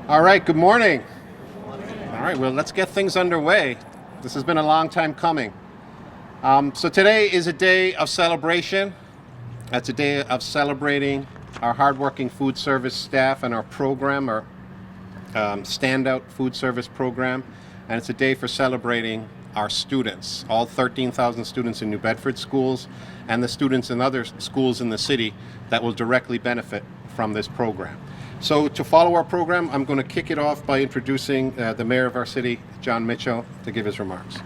All right, good morning. All right, well, let's get things underway. This has been a long time coming. So today is a day of celebration. It's a day of celebrating our hardworking food service staff and our program, our standout food service program. And it's a day for celebrating our students, all 13,000 students in New Bedford schools and the students in other schools in the city that will directly benefit from this program. So to follow our program, I'm going to kick it off by introducing the mayor of our city, John Mitchell, to give his remarks.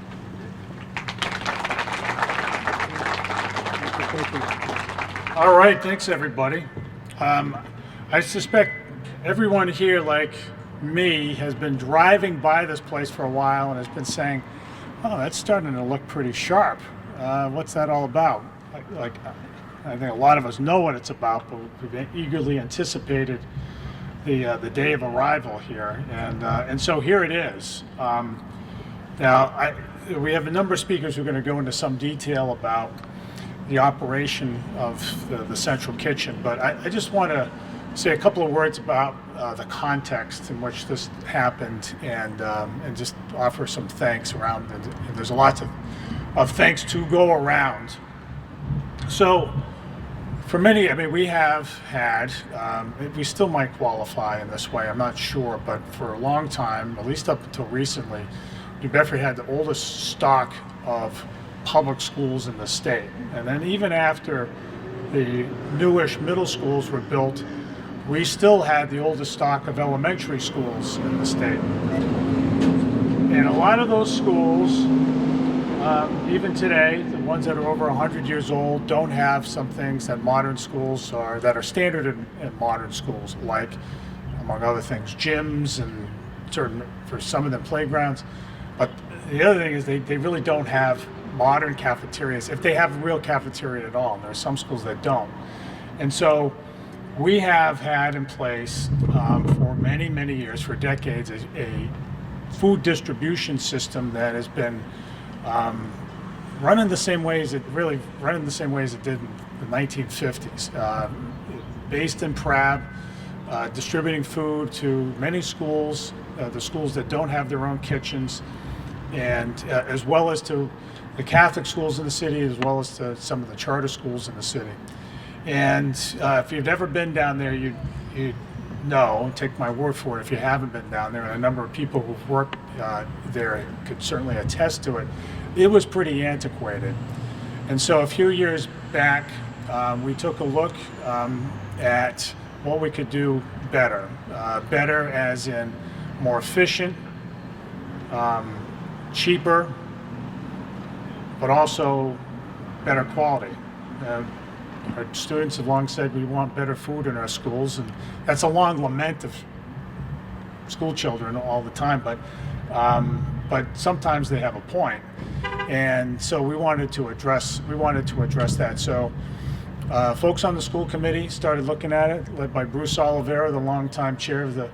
All right, thanks everybody. I suspect everyone here, like me, has been driving by this place for a while and has been saying, oh, that's starting to look pretty sharp. What's that all about? I think a lot of us know what it's about, but we've eagerly anticipated the day of arrival here, and so here it is. Now, we have a number of speakers who are going to go into some detail about the operation of the central kitchen, but I just want to say a couple of words about the context in which this happened, and just offer some thanks around. And there's a lot of thanks to go around. So, for many, I mean, we have had, we still might qualify in this way, I'm not sure, but for a long time, at least up until recently, New Bedford had the oldest stock of public schools in the state. And then even after the newish middle schools were built, we still had the oldest stock of elementary schools in the state. And a lot of those schools, even today, the ones that are over 100 years old don't have some things that modern schools are, that are standard in modern schools, like, among other things, gyms and for some of them, playgrounds. But the other thing is they really don't have modern cafeterias, if they have a real cafeteria at all. And there are some schools that don't. And so we have had in place for many, many years, for decades, a food distribution system that has been running the same way as it did in the 1950s. Based in Prab, distributing food to many schools, the schools that don't have their own kitchens, and as well as to the Catholic schools in the city, as well as to some of the charter schools in the city. And if you've never been down there, you'd know, take my word for it, if you haven't been down there, and a number of people who've worked there could certainly attest to it, it was pretty antiquated. And so a few years back, we took a look at what we could do better. Better as in more efficient, cheaper, but also better quality. Our students have long said we want better food in our schools, and that's a long lament of school children all the time, but sometimes they have a point. And so we wanted to address that. So folks on the school committee started looking at it, led by Bruce Oliveira, the longtime chair of the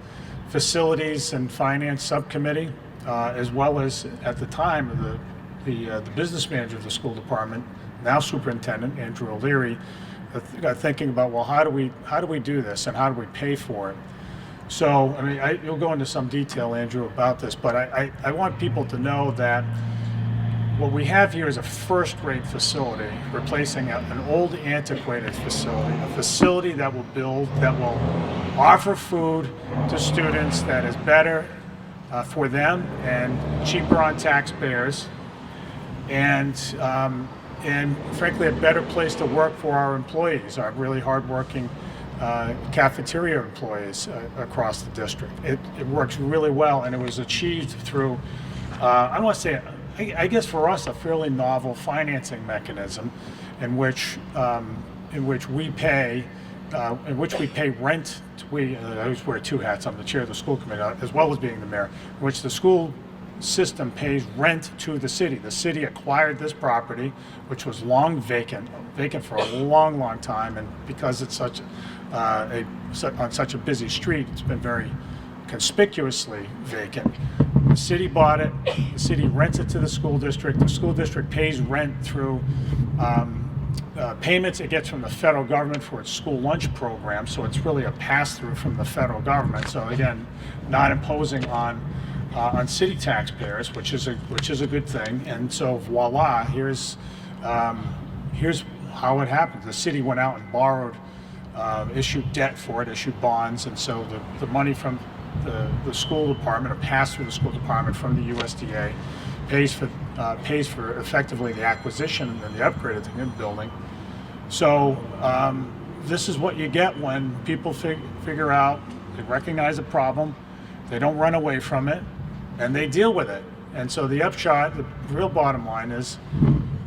facilities and finance subcommittee, as well as at the time the business manager of the school department, now superintendent Andrew O'Leary, got thinking about, well, how do we do this, and how do we pay for it? So, I mean, you'll go into some detail, Andrew, about this, but I want people to know that what we have here is a first-rate facility, replacing an old, antiquated facility that will offer food to students that is better for them and cheaper on taxpayers, and frankly, a better place to work for our employees, our really hardworking cafeteria employees across the district. It works really well, and it was achieved through, I want to say, I guess for us, a fairly novel financing mechanism in which we pay rent. I always wear two hats. I'm the chair of the school committee, as well as being the mayor, in which the school system pays rent to the city. The city acquired this property, which was long vacant for a long, long time, and because it's on such a busy street, it's been very conspicuously vacant. The city bought it, the city rents it to the school district pays rent through payments it gets from the federal government for its school lunch program, so it's really a pass-through from the federal government. So again, not imposing on city taxpayers, which is a good thing. And so voila, here's how it happened. The city went out and borrowed, issued debt for it, issued bonds, and so the money from the school department, or passed through the school department from the USDA, pays for effectively the acquisition and the upgrade of the new building. So this is what you get when people figure out, they recognize a problem, they don't run away from it, and they deal with it. And so the upshot, the real bottom line is,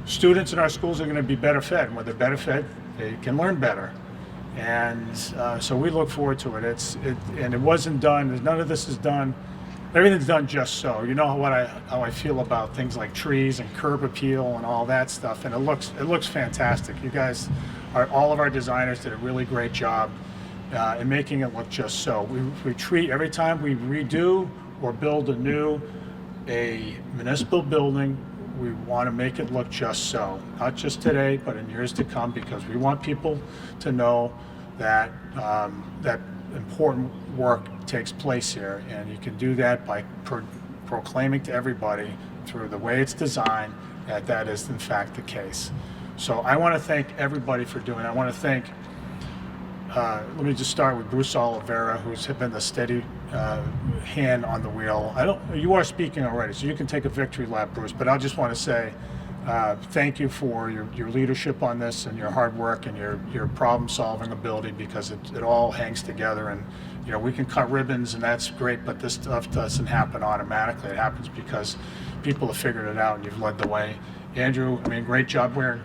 students in our schools are going to be better fed. And when they're better fed, they can learn better. And so we look forward to it. And it wasn't done. None of this is done. Everything's done just so. You know how I feel about things like trees and curb appeal and all that stuff. And it looks fantastic. You guys, all of our designers did a really great job in making it look just so. We treat, every time we redo or build a municipal building, we want to make it look just so. Not just today, but in years to come, because we want people to know that that important work takes place here, and you can do that by proclaiming to everybody through the way it's designed that is in fact the case. So I want to thank everybody for doing it. I want to thank, let me just start with Bruce Oliveira, who's been the steady hand on the wheel. You are speaking already, so you can take a victory lap, Bruce, but I just want to say thank you for your leadership on this and your hard work and your problem-solving ability, because it all hangs together. And you know, we can cut ribbons and that's great, but this stuff doesn't happen automatically. It happens because people have figured it out and you've led the way. Andrew, I mean, great job. We're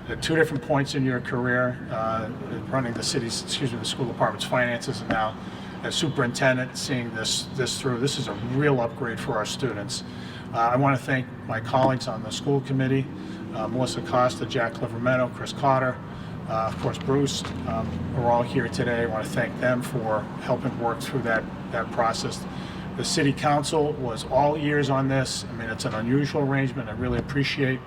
at two different points in your career, running the school department's finances, and now as superintendent, seeing this through. This is a real upgrade for our students. I want to thank my colleagues on the school committee, Melissa Costa, Jack Livermeno, Chris Cotter, of course Bruce. We're all here today. I want to thank them for helping work through that process. The city council was all ears on this. I mean, it's an unusual arrangement. I really appreciate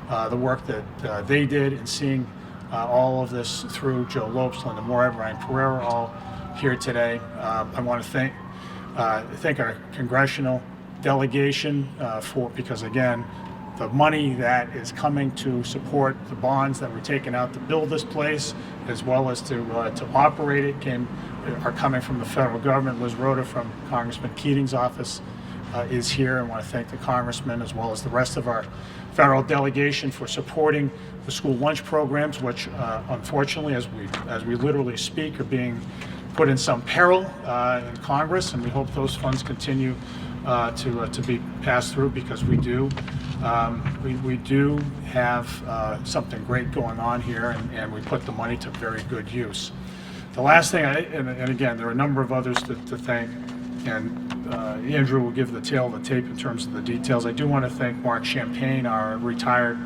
the work that they did in seeing all of this through. Joe Lopes, Linda Moore, Ryan Pereira, all here today. I want to thank our congressional delegation because again, the money that is coming to support the bonds that were taken out to build this place, as well as to operate it, are coming from the federal government. Liz Rhoda from Congressman Keating's office is here. I want to thank the congressman as well as the rest of our federal delegation for supporting the school lunch programs, which unfortunately, as we literally speak, are being put in some peril in Congress, and we hope those funds continue to be passed through, because we do have something great going on here, and we put the money to very good use. The last thing, and again, there are a number of others to thank, and Andrew will give the tail of the tape in terms of the details. I do want to thank Mark Champagne, our retired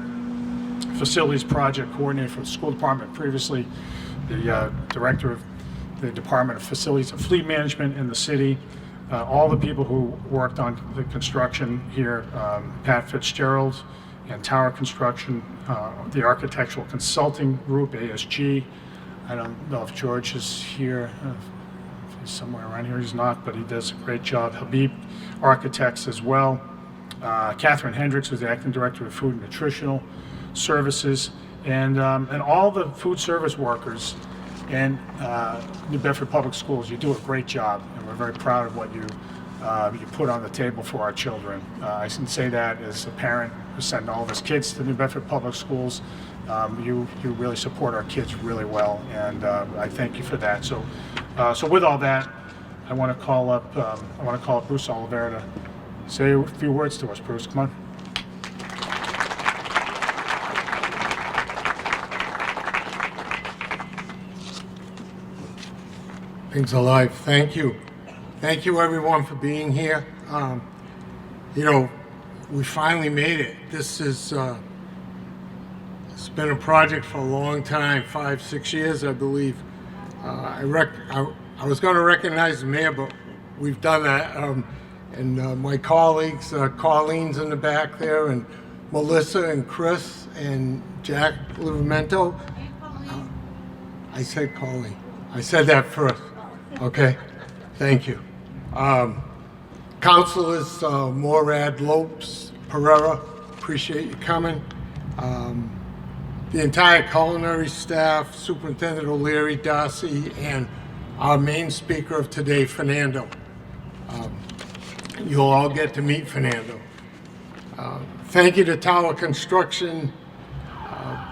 facilities project coordinator for the school department, previously the director of the Department of Facilities and Fleet Management in the city, all the people who worked on the construction here, Pat Fitzgerald and Tower Construction, the Architectural Consulting Group, ASG. I don't know if George is here, if he's somewhere around here. He's not, but he does a great job. Habib Architects as well. Catherine Hendricks, who's the Acting Director of Food and Nutritional Services, and all the food service workers in New Bedford Public Schools. You do a great job, and we're very proud of what you put on the table for our children. I can say that as a parent who sent all of his kids to New Bedford Public Schools. You really support our kids really well, and I thank you for that. So with all that, I want to call up Bruce Oliveira to say a few words to us. Bruce, come on. Things alive. Thank you. Thank you, everyone, for being here. You know, we finally made it. This is it's been a project for a long time, 5-6 years, I believe. I was going to recognize the mayor, but we've done that. And my colleagues, Colleen's in the back there, and Melissa and Chris and Jack Livamento. I said Colleen. I said that first. Okay, thank you. Councilors Morad, Lopes, Pereira, appreciate you coming. The entire culinary staff, Superintendent O'Leary, Darcy, and our main speaker of today, Fernando. You'll all get to meet Fernando. Thank you to Tower Construction,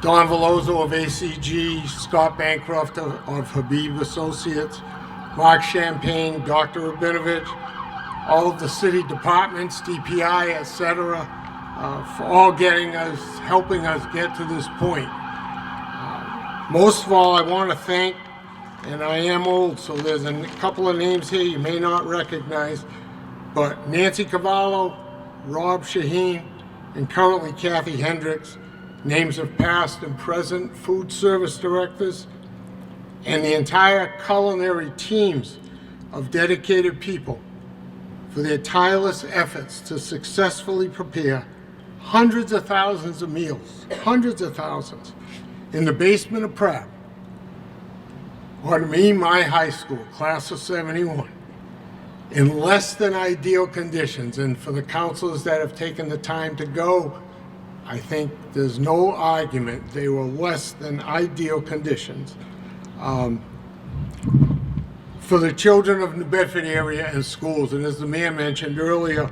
Don Veloso of ACG, Scott Bancroft of Habib Associates, Mark Champagne, Dr. Rabinovich, all of the city departments, DPI, etc., for all helping us get to this point. Most of all, I want to thank, and I am old, so there's a couple of names here you may not recognize, but Nancy Cavallo, Rob Shaheen, and currently Kathy Hendricks, names of past and present food service directors, and the entire culinary teams of dedicated people for their tireless efforts to successfully prepare hundreds of thousands of meals, hundreds of thousands, in the basement of Pratt, or to me, my high school, class of 71, in less than ideal conditions. And for the counselors that have taken the time to go, I think there's no argument they were less than ideal conditions. For the children of New Bedford area and schools, and as the mayor mentioned earlier,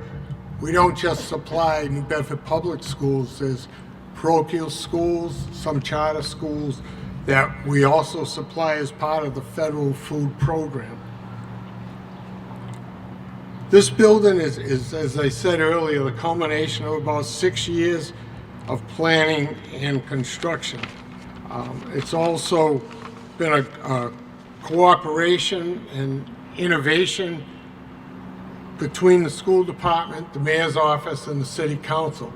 we don't just supply New Bedford Public Schools. There's parochial schools, some charter schools that we also supply as part of the federal food program. This building is, as I said earlier, the culmination of about 6 years of planning and construction. It's also been a cooperation and innovation between the school department, the mayor's office, and the city council.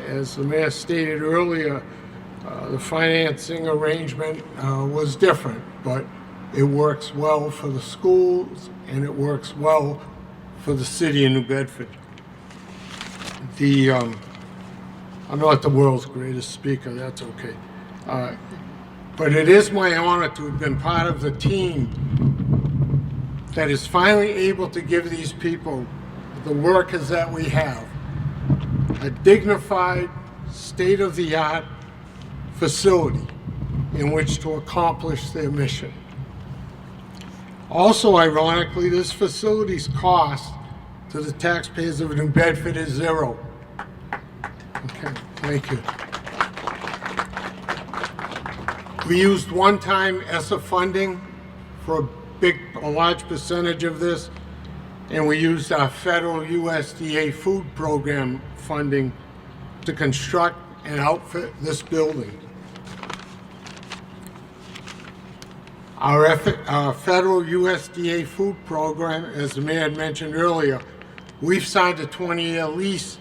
As the mayor stated earlier, the financing arrangement was different, but it works well for the schools and it works well for the city of New Bedford. I'm not the world's greatest speaker, that's okay. But it is my honor to have been part of the team that is finally able to give these people the workers that we have a dignified, state-of-the-art facility in which to accomplish their mission. Also, ironically, this facility's cost to the taxpayers of New Bedford is zero. Okay, thank you. We used one-time ESSA funding for a large percentage of this, and we used our federal USDA food program funding to construct and outfit this building. Our federal USDA food program, as the mayor had mentioned earlier, we've signed a 20-year lease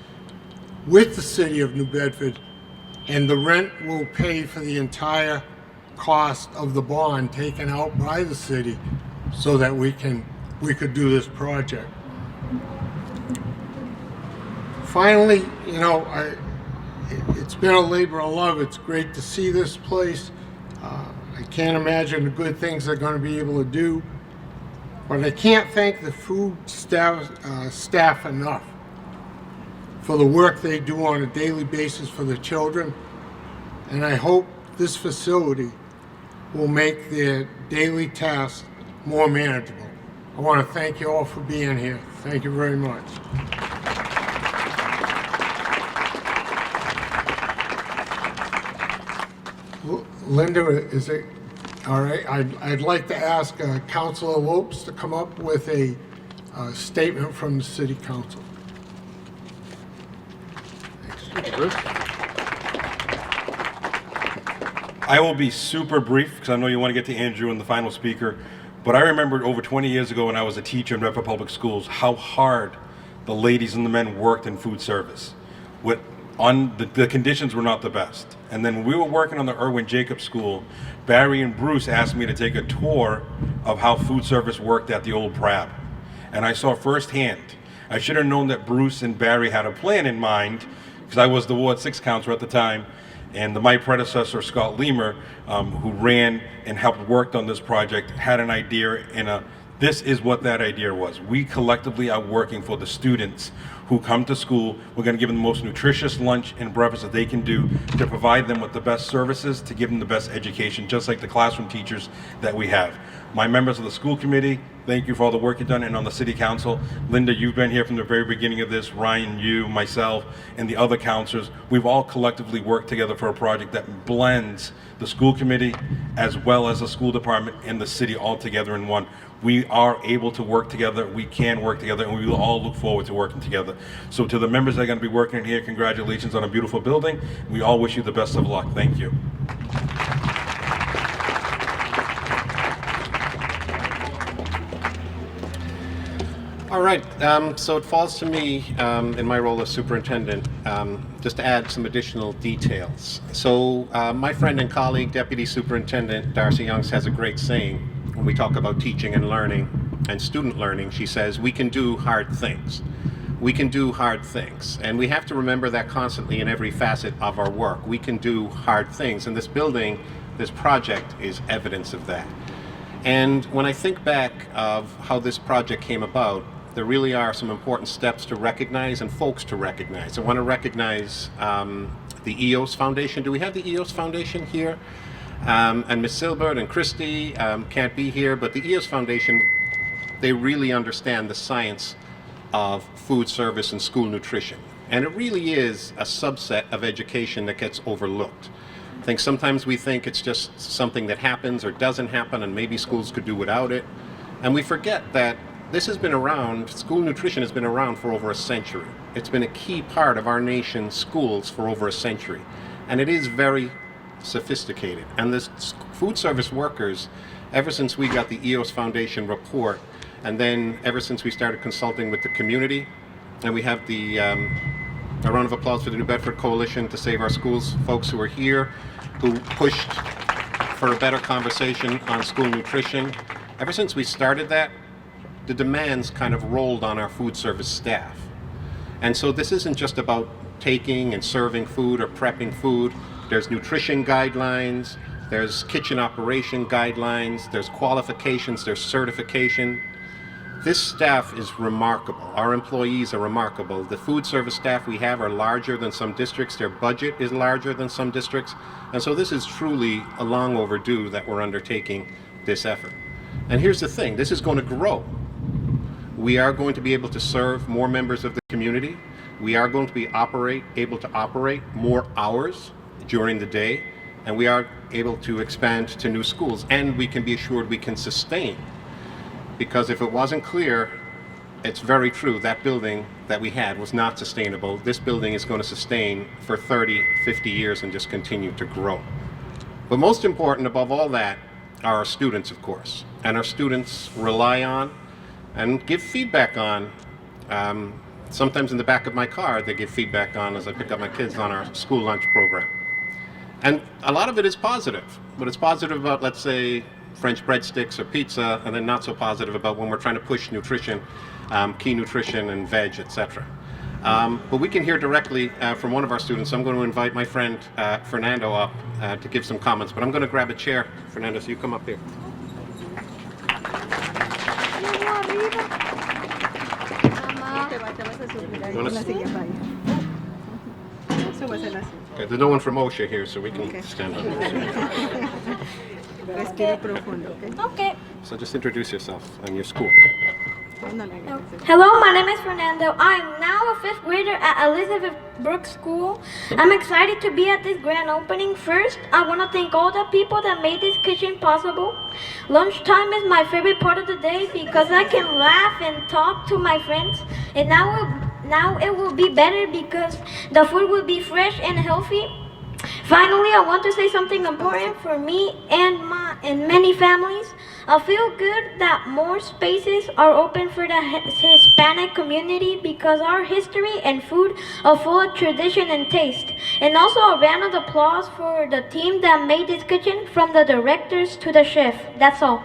with the city of New Bedford, and the rent will pay for the entire cost of the bond taken out by the city so that we could do this project. Finally, you know, it's been a labor of love. It's great to see this place. I can't imagine the good things they're going to be able to do, but I can't thank the food staff enough for the work they do on a daily basis for the children, and I hope this facility will make their daily tasks more manageable. I want to thank you all for being here. Thank you very much. Linda, is it all right? I'd like to ask Councilor Lopes to come up with a statement from the City Council. Bruce? I will be super brief because I know you want to get to Andrew and the final speaker, but I remember over 20 years ago when I was a teacher in Bedford Public Schools how hard the ladies and the men worked in food service. The conditions were not the best. And then when we were working on the Irwin Jacobs School, Barry and Bruce asked me to take a tour of how food service worked at the old Prab. And I saw firsthand. I should have known that Bruce and Barry had a plan in mind because I was the Ward 6 counselor at the time, and my predecessor, Scott Leamer, who ran and helped work on this project, had an idea, and this is what that idea was. We collectively are working for the students who come to school. We're going to give them the most nutritious lunch and breakfast that they can do, to provide them with the best services, to give them the best education, just like the classroom teachers that we have. My members of the school committee, thank you for all the work you've done, and on the city council. Linda, you've been here from the very beginning of this. Ryan, you, myself, and the other counselors, we've all collectively worked together for a project that blends the school committee as well as the school department and the city all together in one. We are able to work together, we can work together, and we will all look forward to working together. So to the members that are going to be working here, congratulations on a beautiful building. We all wish you the best of luck. Thank you. All right, so it falls to me in my role as superintendent just to add some additional details. So my friend and colleague, Deputy Superintendent Darcy Youngs, has a great saying when we talk about teaching and learning and student learning. She says, we can do hard things. We can do hard things. And we have to remember that constantly in every facet of our work. We can do hard things. And this building, this project, is evidence of that. And when I think back of how this project came about, there really are some important steps to recognize and folks to recognize. I want to recognize the EOS Foundation. Do we have the EOS Foundation here? And Ms. Silbert and Christy can't be here, but the EOS Foundation, they really understand the science of food service and school nutrition. And it really is a subset of education that gets overlooked. I think sometimes we think it's just something that happens or doesn't happen, and maybe schools could do without it. And we forget that this has been around, school nutrition has been around for over a century. It's been a key part of our nation's schools for over a century. And it is very sophisticated. And the food service workers, ever since we got the EOS Foundation report, and then ever since we started consulting with the community, and we have the a round of applause for the New Bedford Coalition to Save Our Schools, folks who are here, who pushed for a better conversation on school nutrition. Ever since we started that, the demands kind of rolled on our food service staff. And so this isn't just about taking and serving food or prepping food. There's nutrition guidelines, there's kitchen operation guidelines, there's qualifications, there's certification. This staff is remarkable. Our employees are remarkable. The food service staff we have are larger than some districts. Their budget is larger than some districts. And so this is truly a long overdue that we're undertaking this effort. And here's the thing, this is going to grow. We are going to be able to serve more members of the community. We are going to be able to operate more hours during the day, and we are able to expand to new schools, and we can be assured we can sustain. Because if it wasn't clear, it's very true, that building that we had was not sustainable. This building is going to sustain for 30, 50 years and just continue to grow. But most important above all that are our students, of course. And our students rely on and give feedback on. Sometimes in the back of my car, they give feedback on as I pick up my kids on our school lunch program. And a lot of it is positive, but it's positive about, let's say, French breadsticks or pizza, and then not so positive about when we're trying to push nutrition, key nutrition and veg, etc. But we can hear directly from one of our students. I'm going to invite my friend Fernando up to give some comments, but I'm going to grab a chair. Fernando, so you come up here. Okay, there's no one from OSHA here, so we can stand up. Respiro profundo, okay? Okay. So just introduce yourself and your school. Hello, my name is Fernando. I'm now a 5th grader at Elizabeth Brooks School. I'm excited to be at this grand opening. First, I want to thank all the people that made this kitchen possible. Lunchtime is my favorite part of the day because I can laugh and talk to my friends. And now it will be better because the food will be fresh and healthy. Finally, I want to say something important for me and many families. I feel good that more spaces are open for the Hispanic community because our history and food are full of tradition and taste. And also a round of applause for the team that made this kitchen, from the directors to the chef. That's all.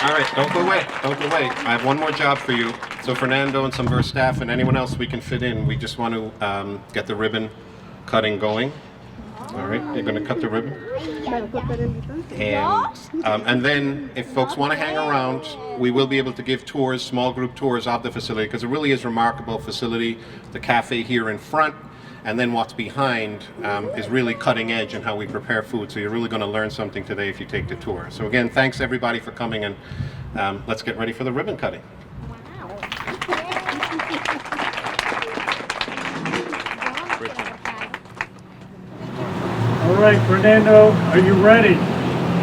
All right, don't go away. Don't go away. I have one more job for you. So Fernando and some of our staff and anyone else we can fit in, we just want to get the ribbon cutting going. All right, you're going to cut the ribbon. And then if folks want to hang around, we will be able to give tours, small group tours of the facility, because it really is a remarkable facility. The cafe here in front, and then what's behind is really cutting edge in how we prepare food. So you're really going to learn something today if you take the tour. So again, thanks everybody for coming, and let's get ready for the ribbon cutting. All right, Fernando, are you ready?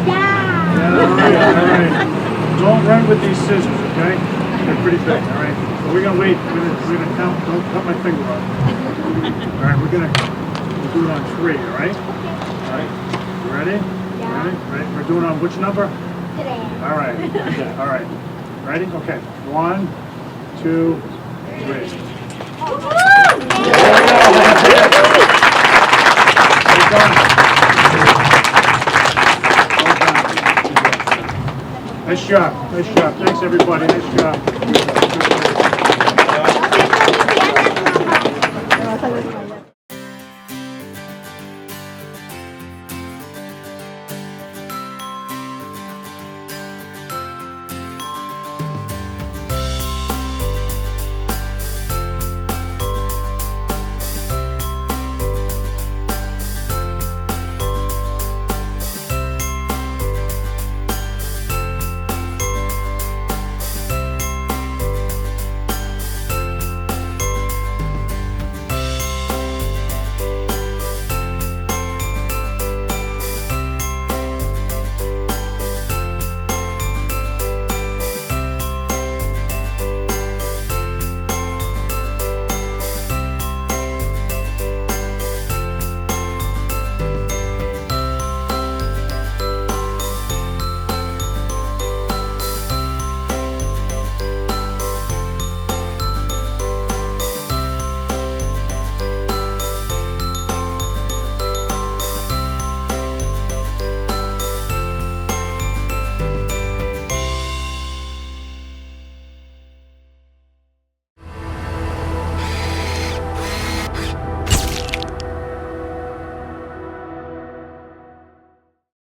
Yeah, all right. Don't run with these scissors, okay? They're pretty big, all right? So we're gonna wait. We're gonna count. Don't cut my finger off. All right, we'll do it on 3, all right? All right. You ready? Yeah. Ready? We're doing on which number? Today. All right. Okay. All right. Ready? Okay. 1, 2, 3. Nice job. Nice job. Thanks, everybody. Nice job.